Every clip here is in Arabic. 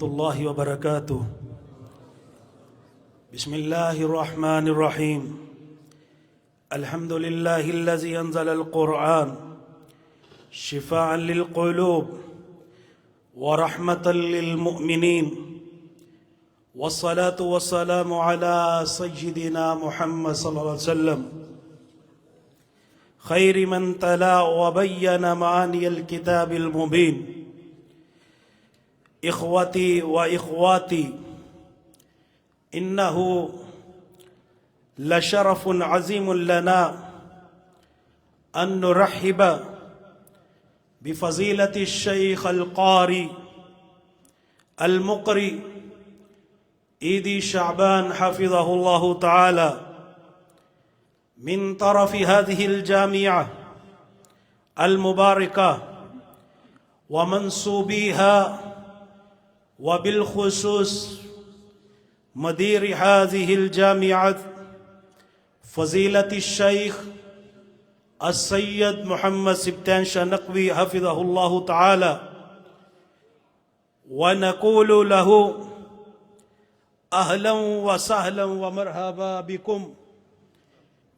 الله وبركاته. بسم الله الرحمن الرحيم. الحمد لله الذي أنزل القرآن شفاء للقلوب ورحمة للمؤمنين، والصلاة والسلام على سيدنا محمد صلى الله عليه وسلم خير من تلا وبين معاني الكتاب المبين. إخوتي وإخواتي، إنه لشرف عظيم لنا أن نرحب بفضيلة الشيخ القاري المقري إيدي شعبان حفظه الله تعالى من طرف هذه الجامعة المباركة ومنسوبيها، وبالخصوص مدير هذه الجامعة فضيلة الشيخ السيد محمد سبتان شنقوي حفظه الله تعالى، ونقول له أهلا وسهلا ومرحبا بكم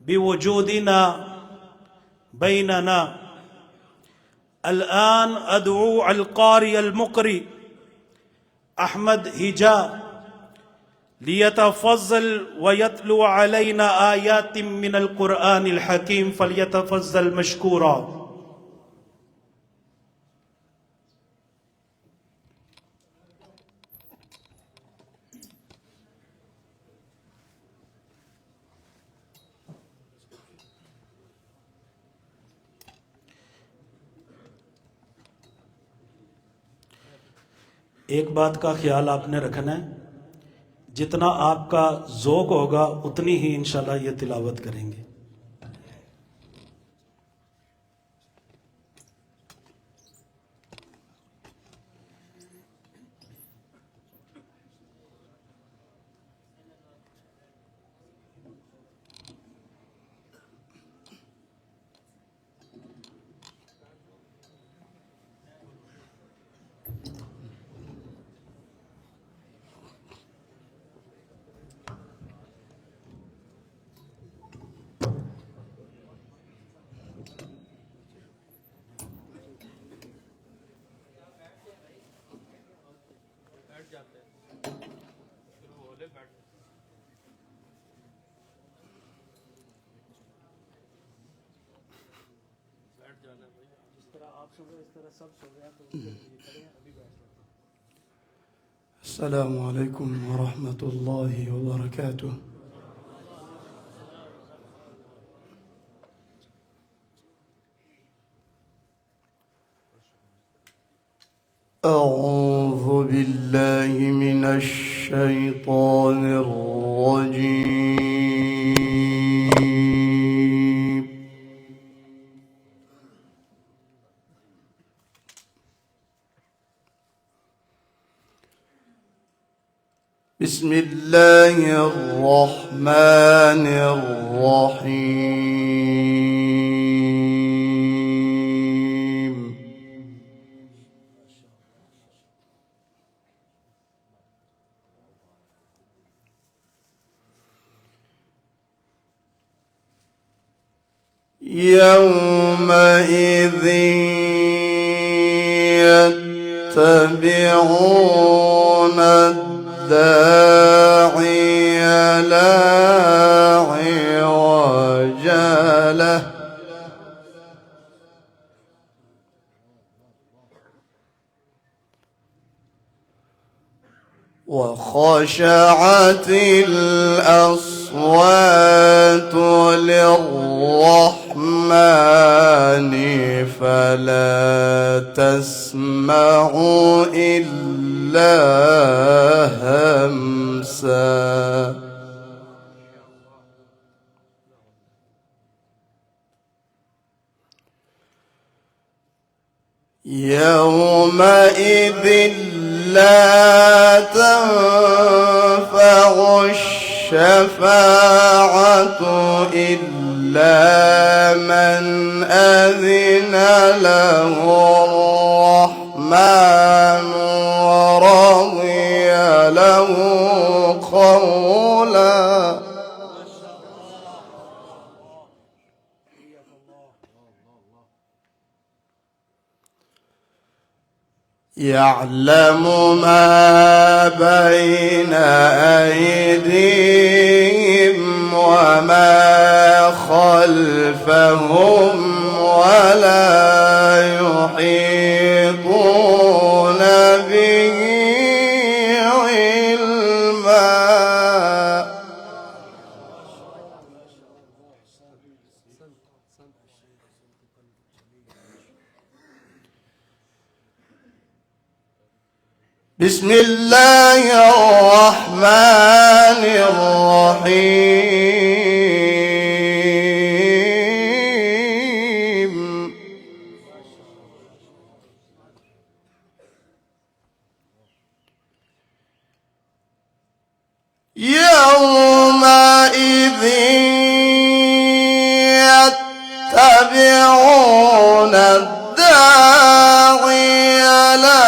بوجودنا بيننا. الآن أدعو القارئ المقري أحمد هجا ليتفضل ويتلو علينا آيات من القرآن الحكيم، فليتفضل مشكورا. एक बात का ख्याल आपने रखना है, जितना आपका ज़ौक़ होगा उतनी ही इंशाल्लाह ये तिलावत करेंगे। السلام عليكم ورحمة الله وبركاته. أعوذ بالله من الشيطان الرجيم. بسم الله الرحمن الرحيم. يومئذ يتبعون الداعي لا عوج له وخشعت الأصوات للرحمن فلا تسمع إلا همسا. يومئذ لا تنفع الشفاعة إلا من أذن له الرحمن ورضي له قولا. يعلم ما بين أيديهم وما خلفهم ولا يحيطون به علما. بسم الله الرحمن الرحيم. يومئذ يتبعون الداعي لا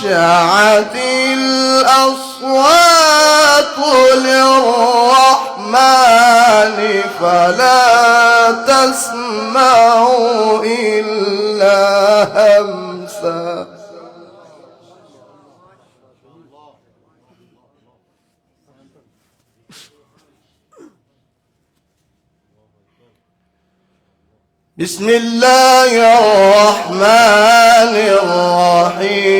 وخشعت الأصوات للرحمن فلا تسمع إلا همسا. بسم الله الرحمن الرحيم.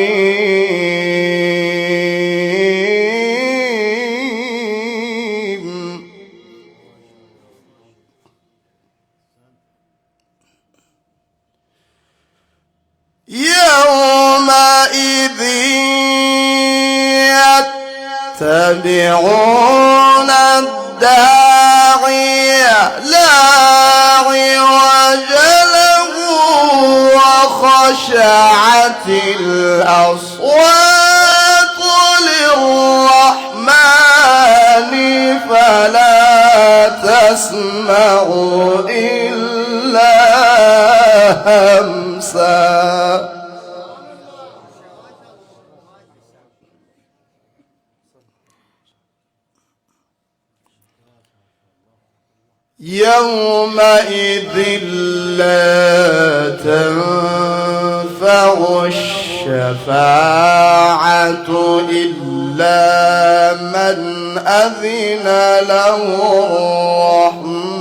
يومئذ يتبعون الداعي لا عوج له وخشعت الأصوات للرحمن فلا تسمع إلا همسا. يومئذ لا تنفع الشفاعة إلا من أذن له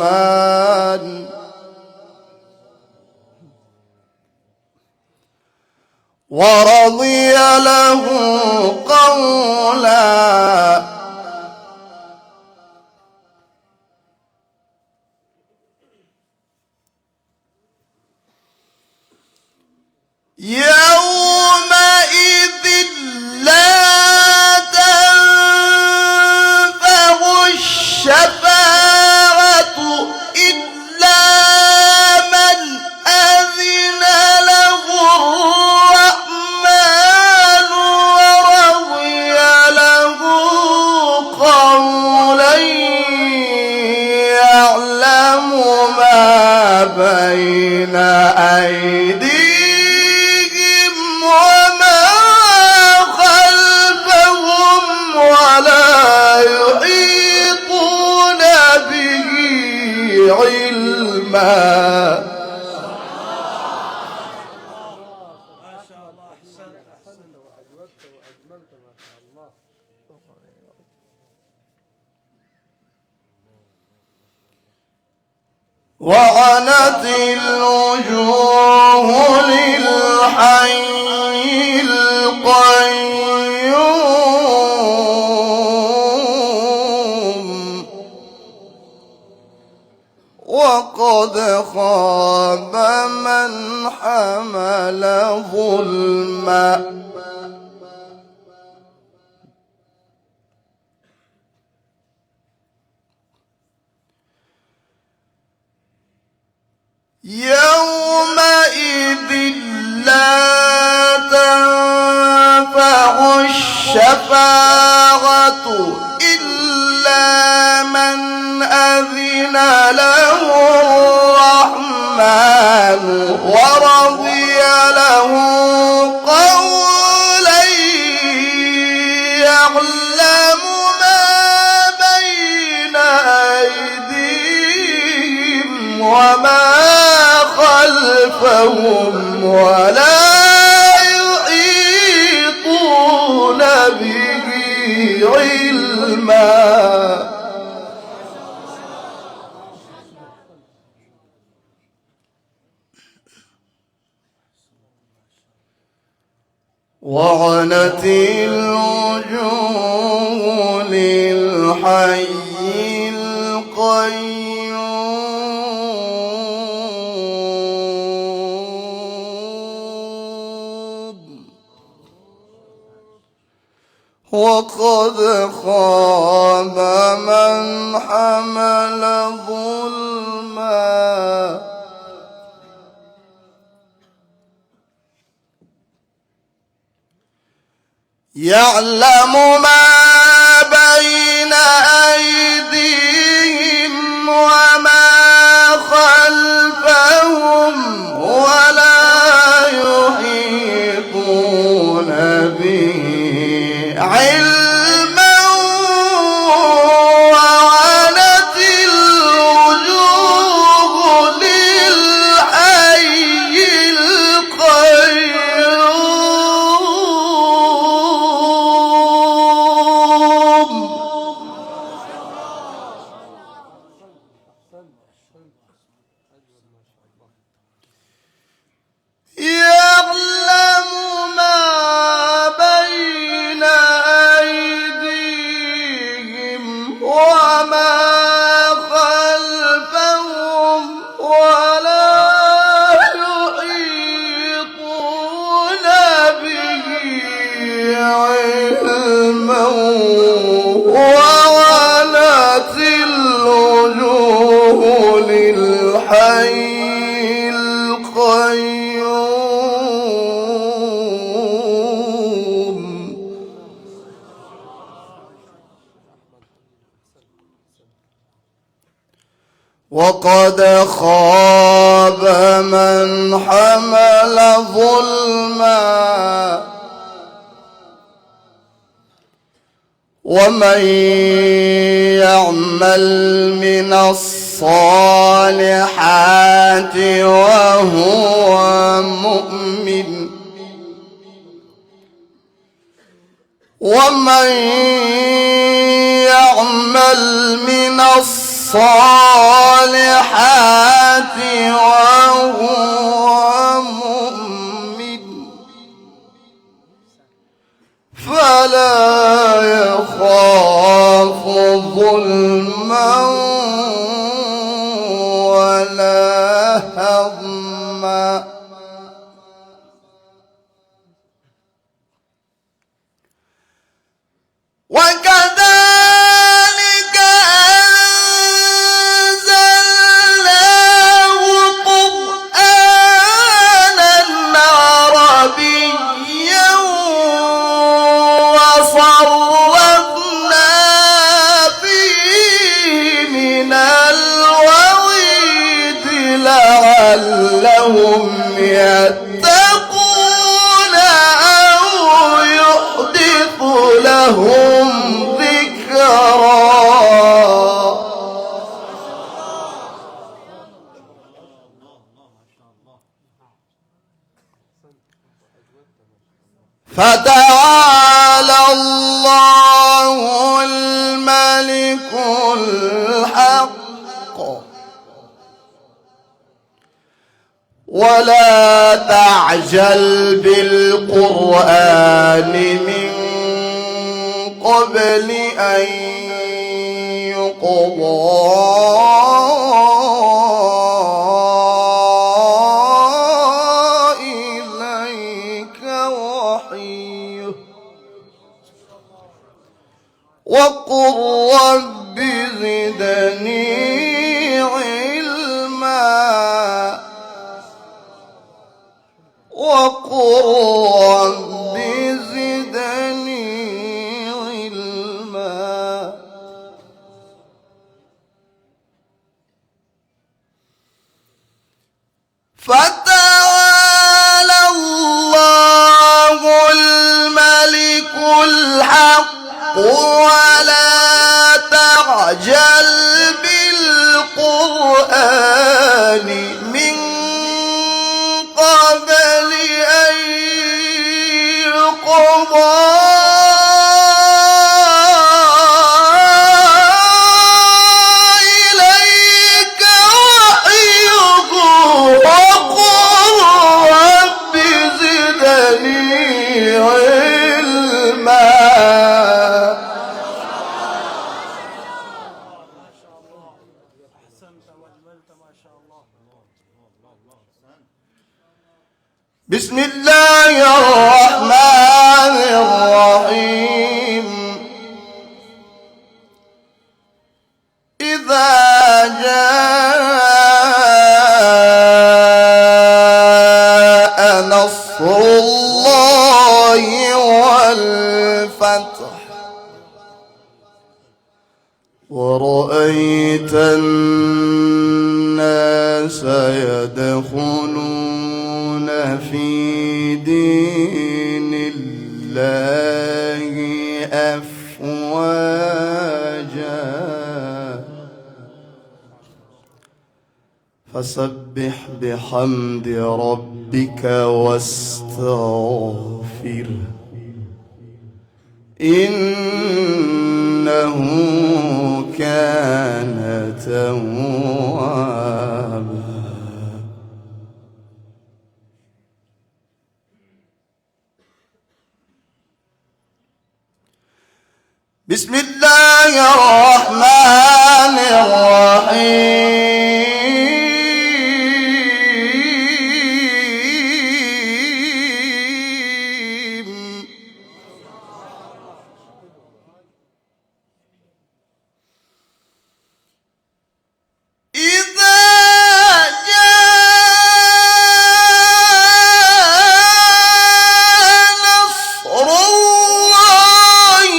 الرحمن ورضي له قولا. يومئذ لا تنفع الشفاعة إلا من أذن له الرحمن ورضي له قولا. يعلم ما بين أيديهم علما. وعنت الوجوه للحي القيوم وقد خاب من حمل ظلما. يومئذ لا تنفع الشفاعة إلا من أذن له الرحمن ورضي له خلفهم ولا يحيطون به علما. وعنت الوجوه للحي القيوم وقد خاب من حمل ظلما. يعلم ما بين أيديهم وما خلفهم ولا يحيطون به علما. وعنت الوجوه للحي القيوم يعلم ما بين أيديهم وما خلفهم ولا يحيطون به علما. وعنت الوجوه للحي القيوم وقد خاب من حمل ظلما. ومن يعمل من الصالحات وهو مؤمن ومن يعمل من الصالحات وهو مؤمن فلا يخاف ظلما ولا هضما. وكذلك أنزلناه قرآنا عربيا وصرفنا فيه من الوعيد لعلهم يتقون أو يحدث لهم ذكرا. فتعالى الله الملك الحق ولا تعجل بالقرآن من قبل أن يقضى إليك وحيه وقل رب زدني علما وقل رب زدني علما. فتعالى الله الملك الحق ولا تعجل بالقرآن من إليك وحيه وقل رب زدني علما. بسم الله الرحمن الرحيم. إذا جاء نصر الله والفتح ورأيت الناس يدخلون في دين الله أفواجا فسبح بحمد ربك واستغفره إنه كان توابا. بسم الله الرحمن الرحيم. إذا جاء نصر الله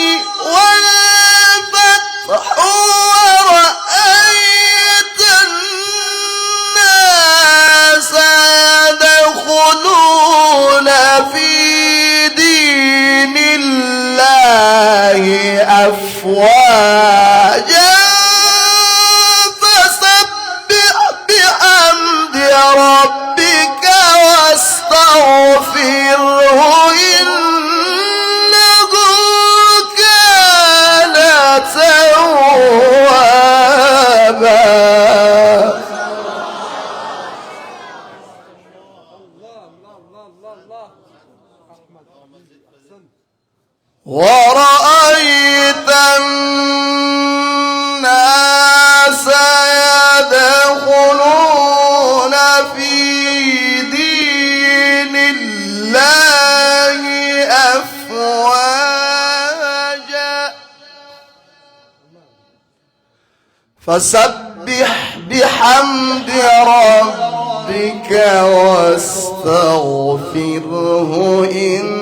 والفتح ورأيت الناس يدخلون في دين الله أفواجا فسبح بحمد ربك واستغفره إنه كان توابا. ورأيت الناس يدخلون في دين الله أفواجا فسبح بحمد ربك واستغفره إنه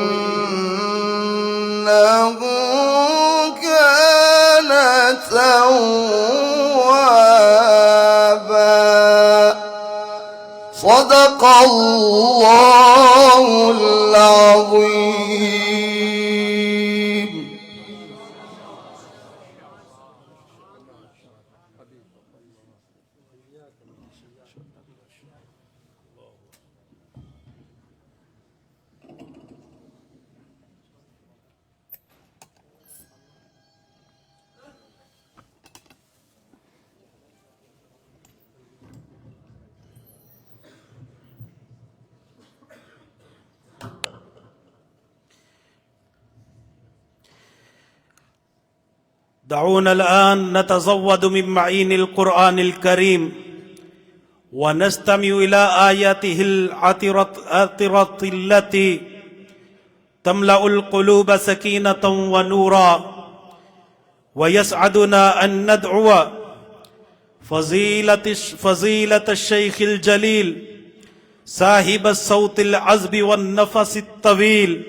كان توابا. صدق الله العظيم. دعونا الآن نتزود من معين القرآن الكريم ونستمع إلى آياته العطرة التي تملأ القلوب سكينة ونورا. ويسعدنا أن ندعو فضيلة الشيخ الجليل صاحب الصوت العذب والنفس الطويل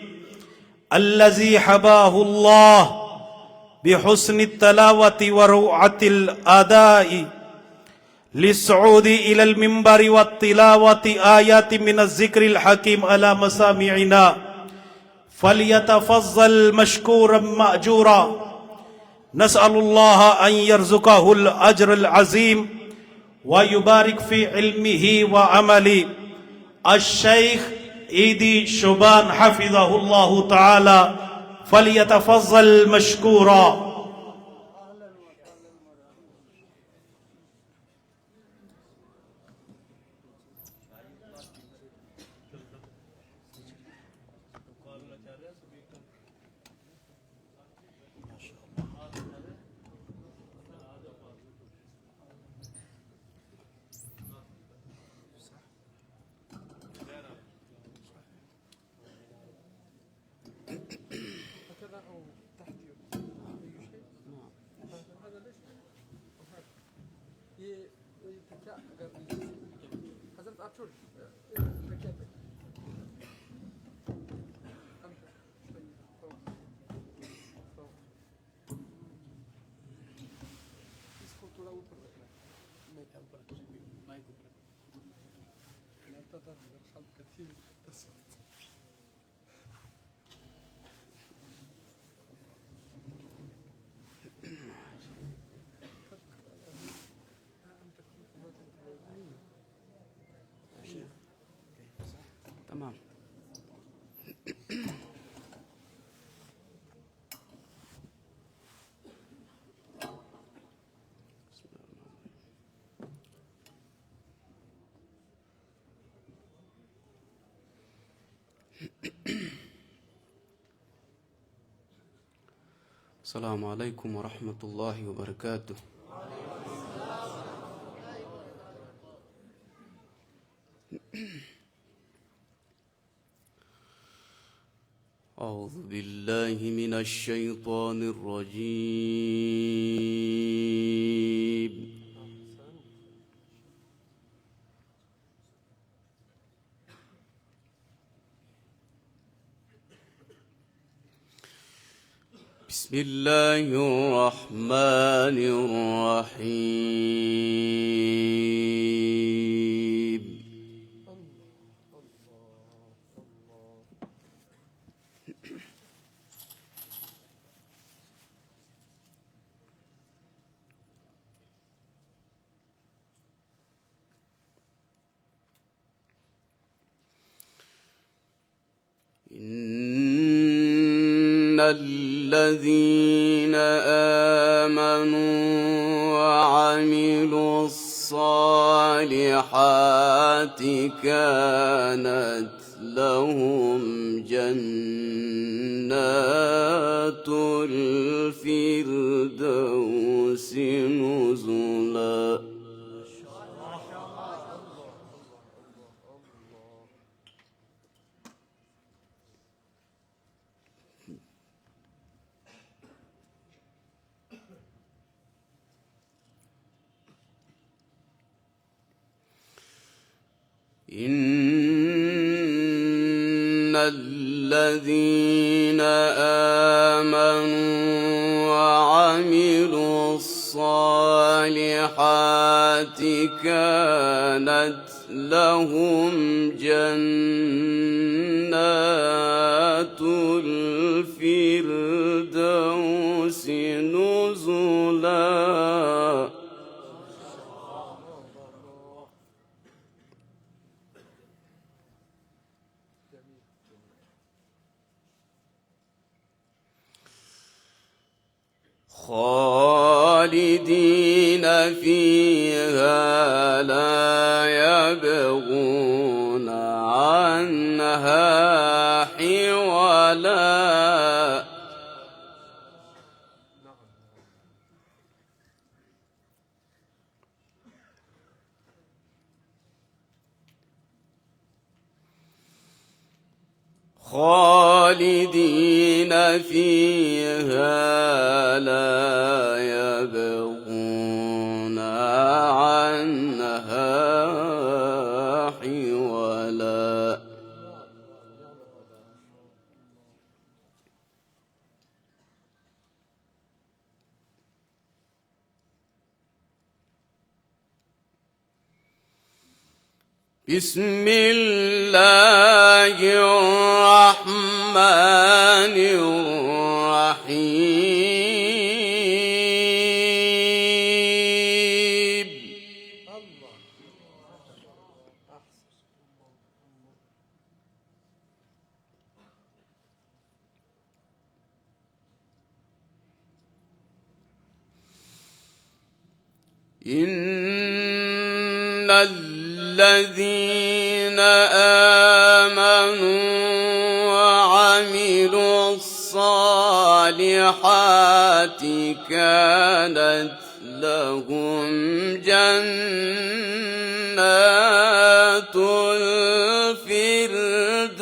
الذي حباه الله بحسن التلاوة وروعة الأداء للصعود إلى المنبر والتلاوة آيات من الذكر الحكيم على مسامعنا، فليتفضل مشكورا مأجورا. نسأل الله أن يرزقه الأجر العظيم ويبارك في علمه وعمله. الشيخ ईदी शुबान हफिज़हुल्लाहु ताला फलियतफज़्ज़ल मशकूरा। تمام. السلام عليكم ورحمة الله وبركاته. أعوذ بالله من الشيطان الرجيم. بسم الله الرحمن الرحيم. إن الذين آمنوا وعملوا الصالحات كانت لهم جنات الفردوس نزلا. إن الذين آمنوا وعملوا الصالحات كانت لهم جنات الفردوس نزلا. خالدين فيها لا يبغون عنها حولا. خالدين فيها لا يبغون عنها حولا. بسم الله الرحمن الرحيم. إن الذين آمنوا وعملوا الصالحات كانت لهم جنات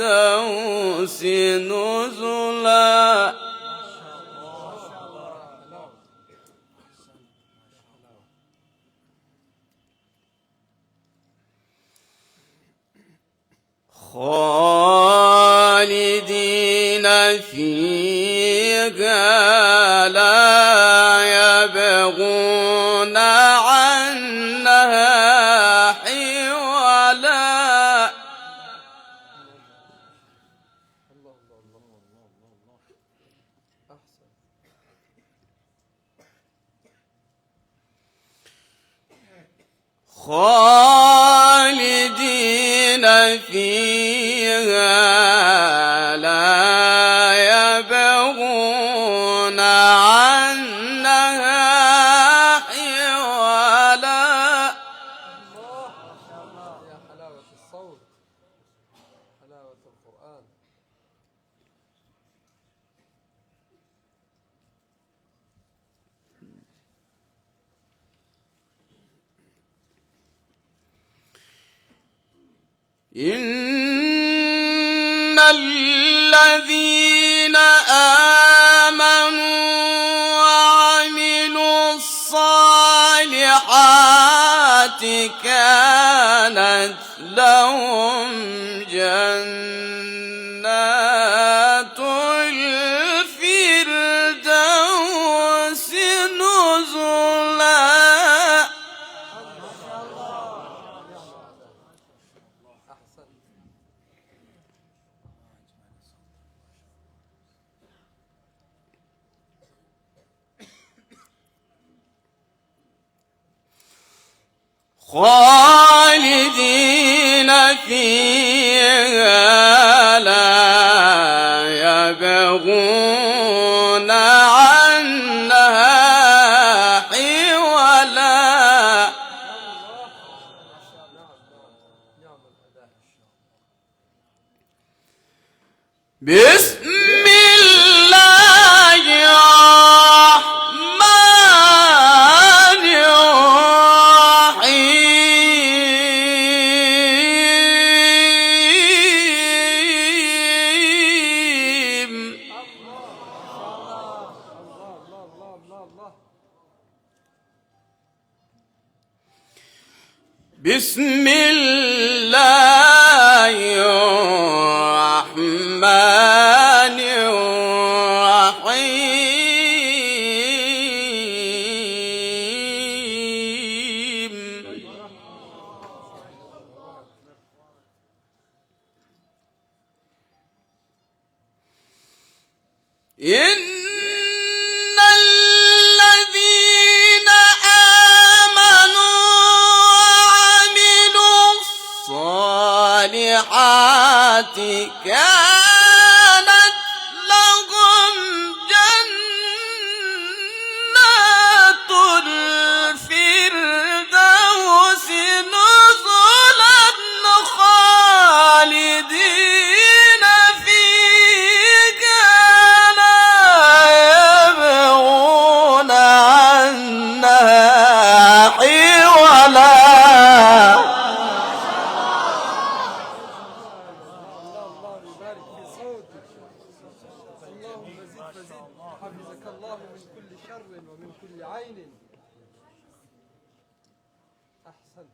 الفردوس نزلا خالدين فيها لا يبغون عنها حولا خالدين فيها لا يبغون عنها حولا يا حلاوة الصوت، حلاوة القرآن. إن الذين آمنوا وعملوا الصالحات كانت لهم جنات الفردوس نزلا خالدين فيها لا يبغون عنها حولا بسم الله الرحمن الرحيم بسم الله الرحمن الرحيم إن الذين آمنوا وعملوا الصالحات كانت لهم جنات الفردوس نزلا خالدين فيها لا يبغون عنها حولا الله يبارك في صوتك. اللهم زد فزد، حفظك الله من كل شر ومن كل عين. أحسنت.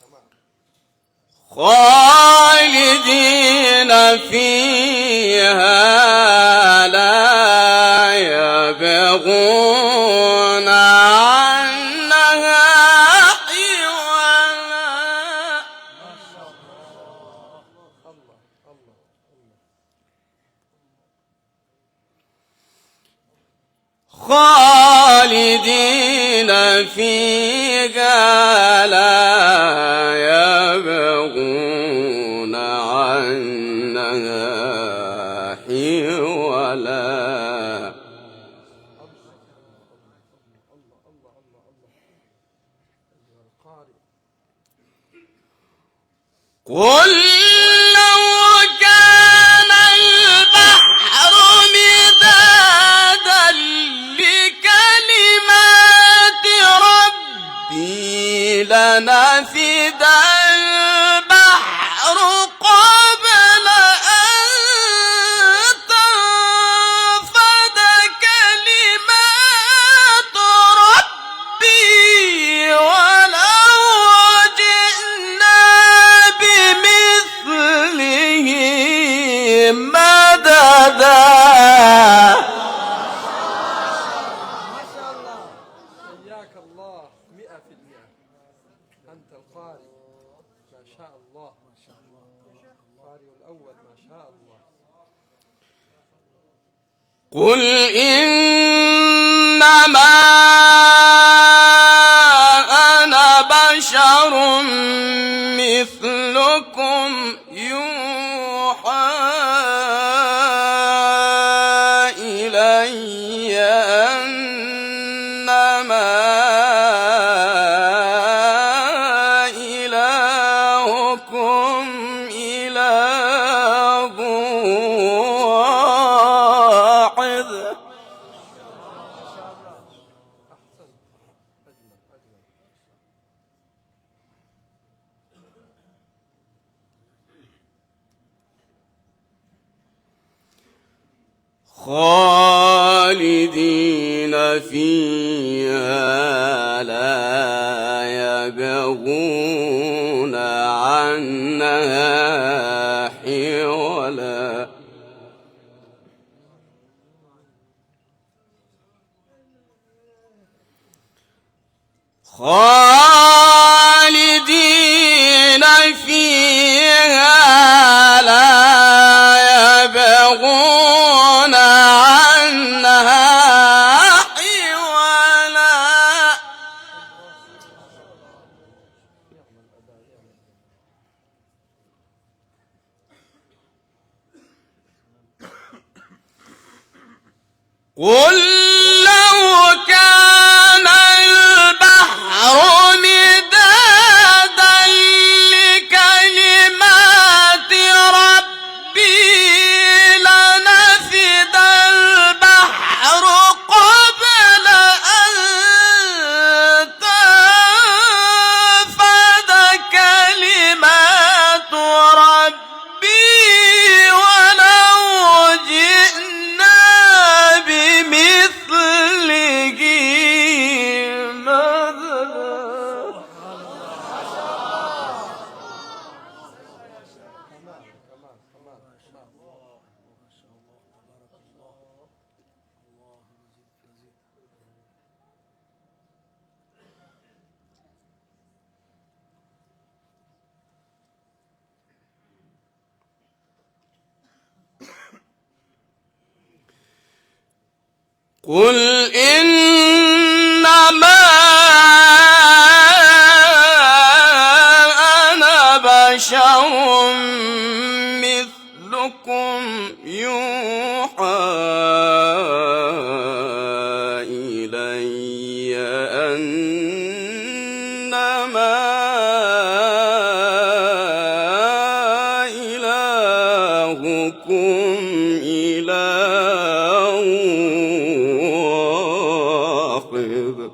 تمام. خالدين فيها لا يبغون عنها حولا خالدين فيها لا يبغون عنها حولا قل لو كان البحر مدادا لكلمات ربي لنفد البحر قبل أن تنفد كلمات ربي ولو جئنا بمثله مددا. ما شاء الله، حياك الله 100%. أنت القارئ ما شاء الله، ما شاء الله، القارئ الأول ما شاء الله. قل إنما أنا بشر مثلكم يوحى إلي أنما إلهكم إله واحد. خالدين فيها لا يبغون عنها حولا. خالدين فيها لا يبغون عنها حولا. قل لو كان البحر مدادا لكلمات ربي لنفد البحر قبل أن تنفد كلمات ربي ولو جئنا بمثله مددا. قل إنما أنا بشر مثلكم يوحى إلي أنما إلهكم إله واحد.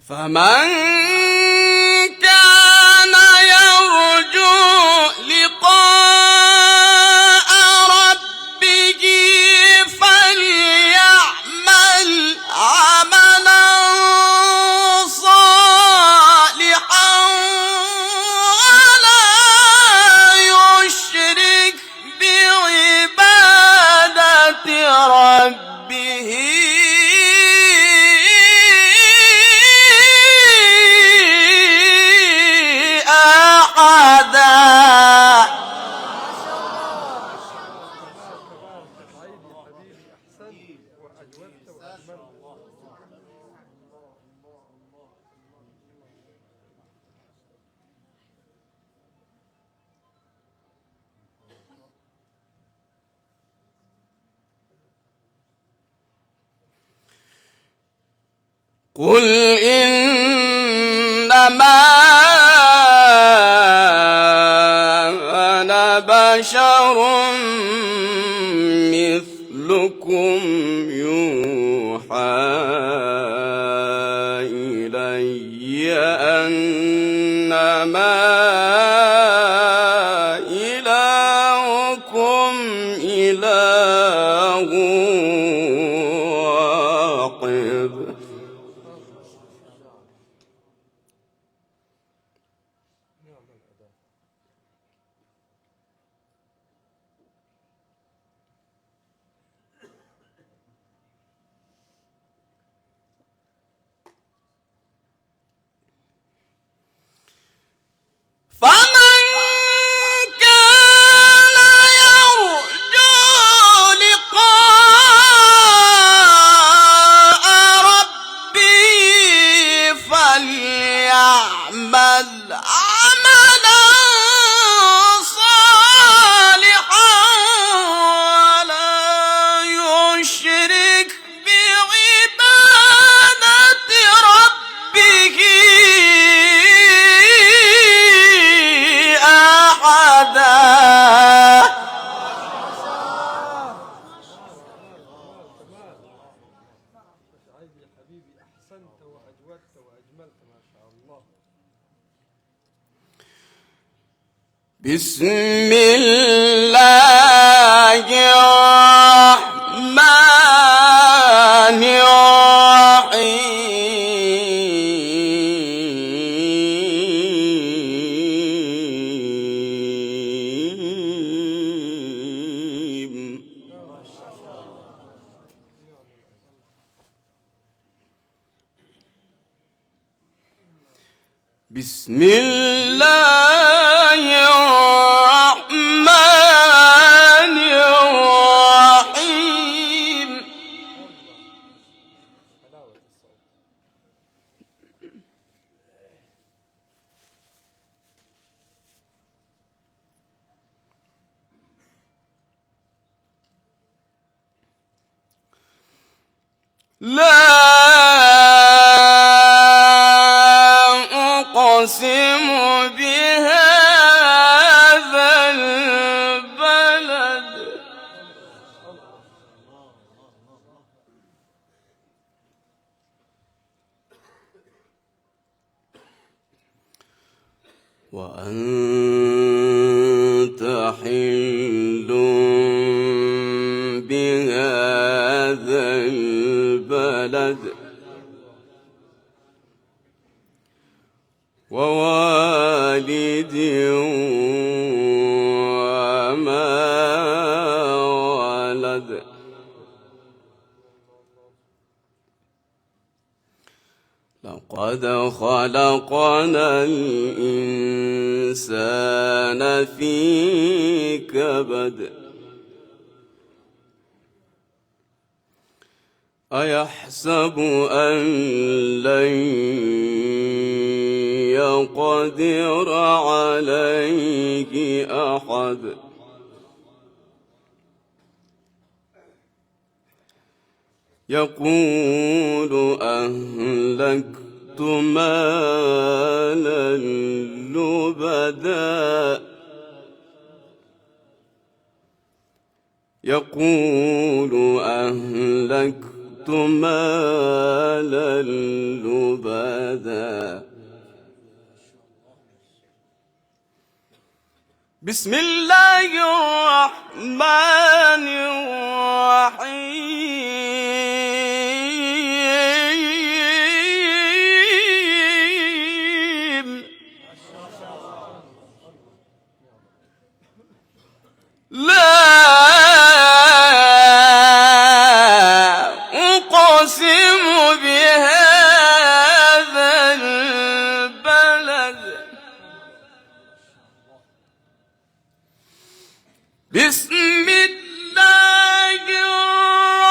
فمن كان يرجو لقاء ربه فليعمل عملا صالحا ولا يشرك بعبادة ربه قل إنما أنا بشر مثلكم يوحى إلي أنما إلهكم إله واحد. فمن كان يرجو لقاء ربه فليعمل عملا صالحا ولا يشرك بعبادة ربه عيدي يا حبيبي، أحسنت وأجودت وأجملت ما شاء الله. بسم الله الرحمن الرحيم. بسم الله الرحمن الرحيم. لا أقسم بهذا البلد وأنت حل بهذا البلد ووالد وما ولد. لقد خلقنا الإنسان في كبد. أيحسب أن لن يقدر عليه أحد. يقول أهلكت مالا لبدا. يقول أهلكت مالا لبدا. بسم الله الرحمن الرحيم. لا أقسم بهذا البلد. بسم الله الرحمن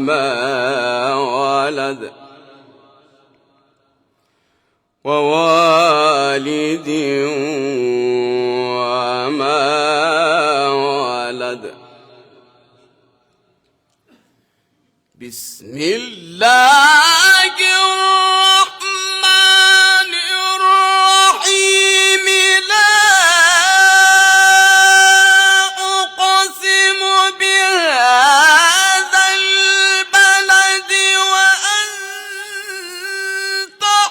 وما ولد ووالد وما ولد بسم الله الرحمن الرحيم لا أقسم بهذا البلد وأنت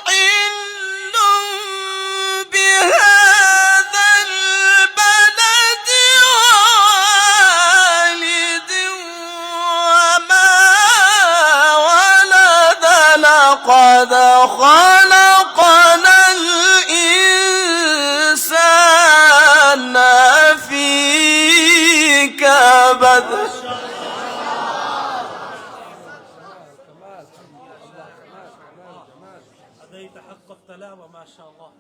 حل بهذا البلد ووالد وما ولد لقد خلقنا الإنسان في كبد هذا يتحقق تلاوة ما شاء الله.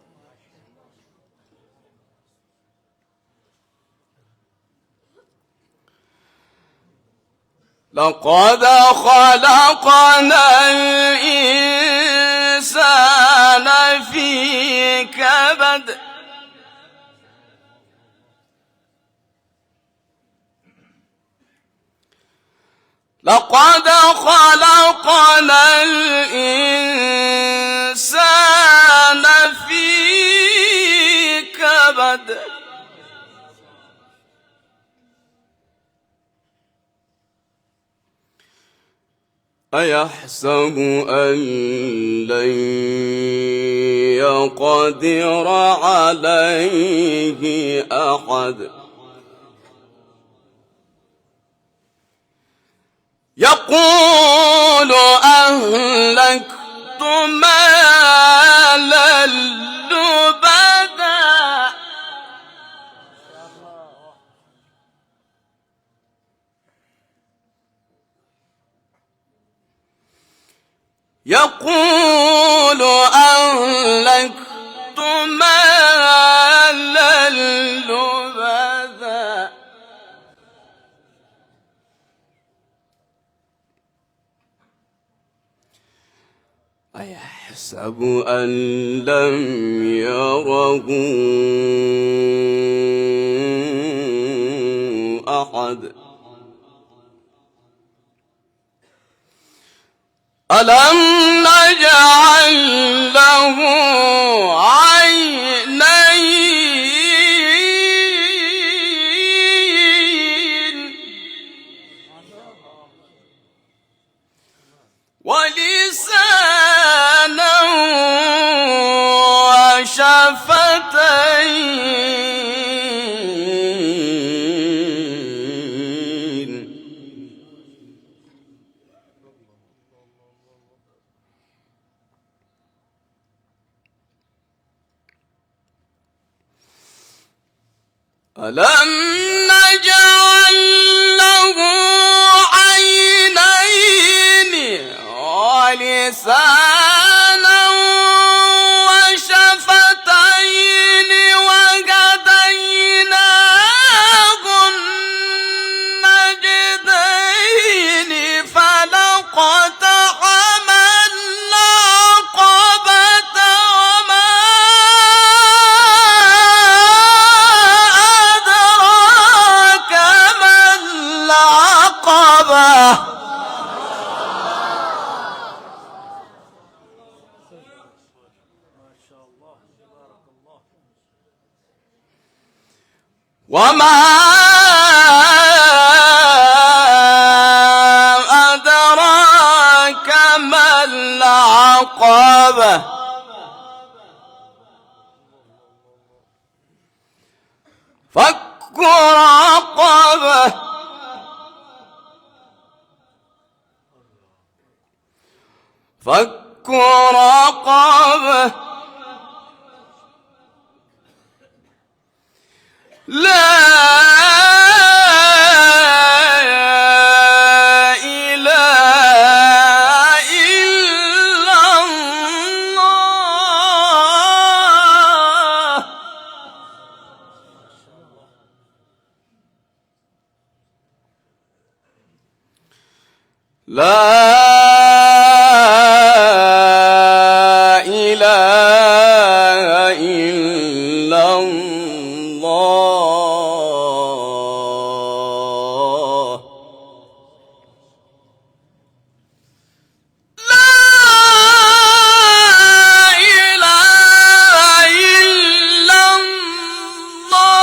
لقد خلقنا الإنسان في كبد لقد خلقنا الإنسان في كبد أيحسب أن لن يقدر عليه أحد يقول أهلكت مالا لبدا يقول أهلكت مالا لبدا أيحسب أن لم يره أحد ألم نجعل له عينين ولسانا وشفتين ألم نجعل له عينين ولسانا وشفتين وهديناه النجدين فلاقتحم العقبة وما أدراك ما العقبة وما أدراك ما العقبة فك رقبة فك رقبة لا إله إلا الله إله إلا الله لا إله إلا الله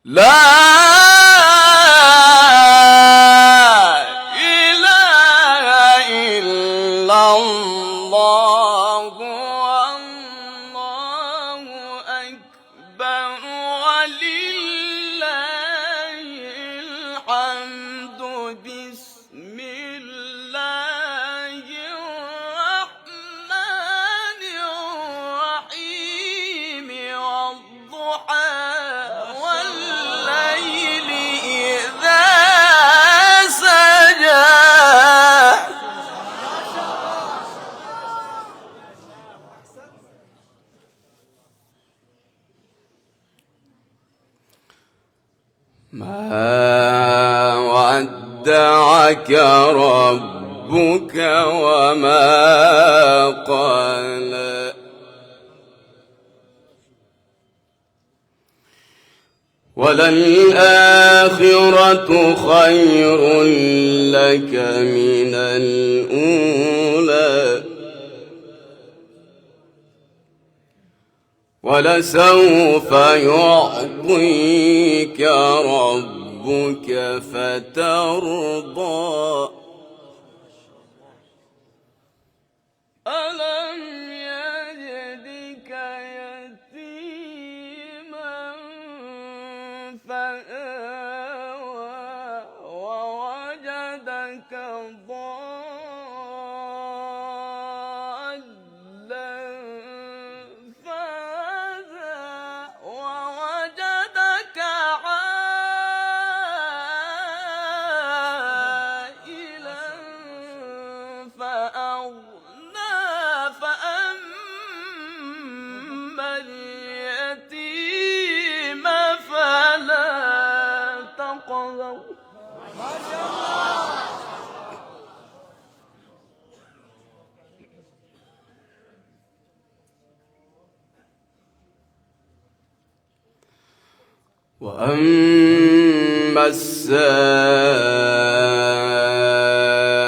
لا إله إلا الله والله أكبر ولله الحمد بسم الله الرحمن الرحيم والضحى والليل إذا سجى ما ودعك ربك وما قلى وللآخرة خير لك من الأولى ولسوف يعطيك ربك فترضى ألم يجدك يتيما فآوى ووجدك ضالا فهدى ووجدك عائلا فأغنى فأما اليتيم فلا تقهر وأما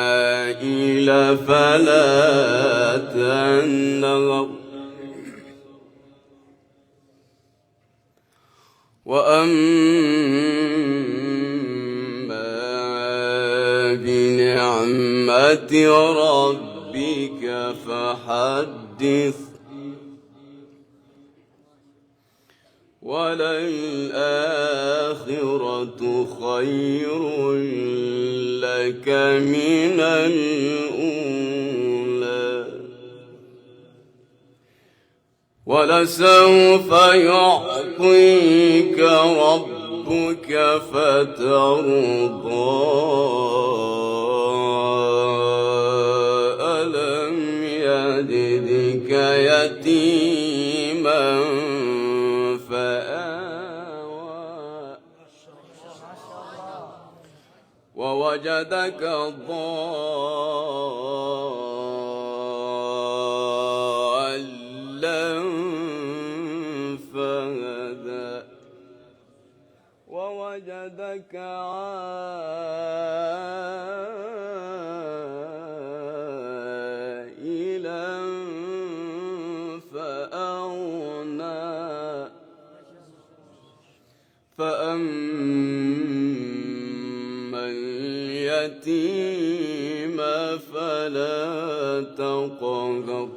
السائل فلا تنهر وأما بنعمة ربك فحدث وللآخرة خير لك من الأولى ولسوف يعطيك ربك فترضى ألم يجدك يتيما فآوى ووجدك ضالا فهدى ووجدك عائلا فأغنى فأما اليتيم فلا تقهر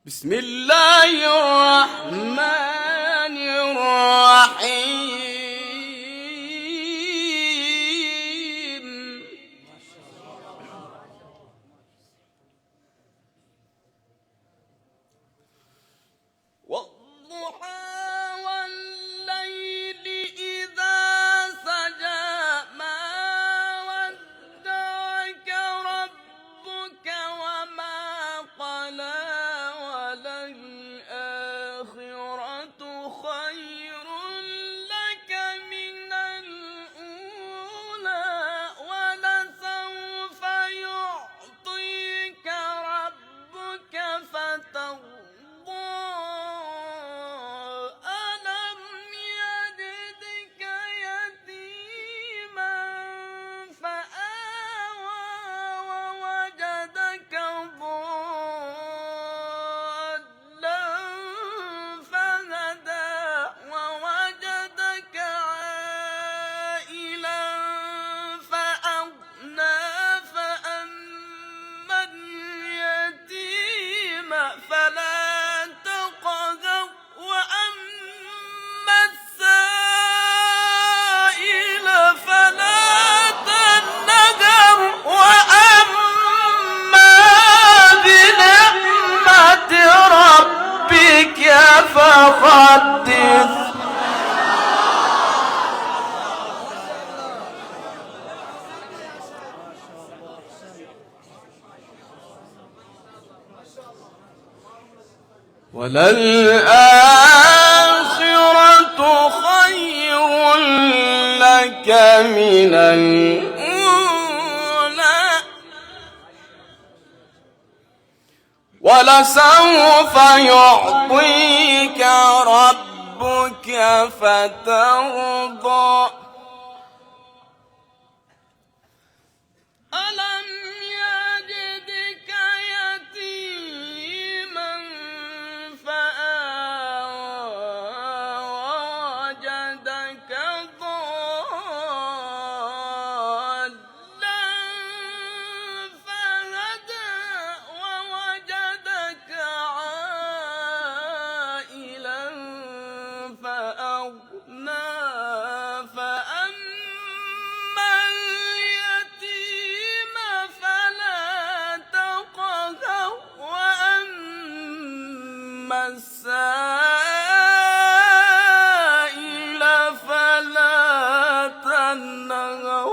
بسم الله الرحمن الرحيم والضحى والليل إذا سجى ما ودعك وللآخرة خير لك من الأولى ولسوف يعطيك ربك فترضى ألم يجدك يتيما فآوى ووجدك ضالا فهدى ووجدك عائلا فأغنى فأما اليتيم فلا تقهر وأما السائل فلا تنهر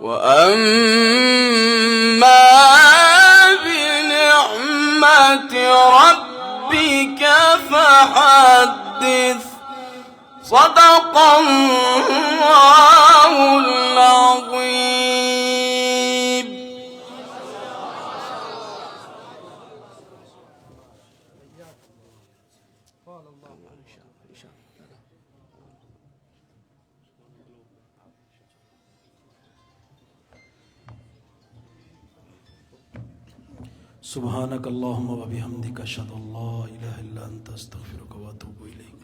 وأما بنعمة ربك فحدث صدق الله العظيم. قال الله सुब्हानक अल्लाहुम्मा व बिहम्दिका अशहदु अल्ला इलाहा इल्ला अंता अस्तगफिरुका व अतूबु इलैक।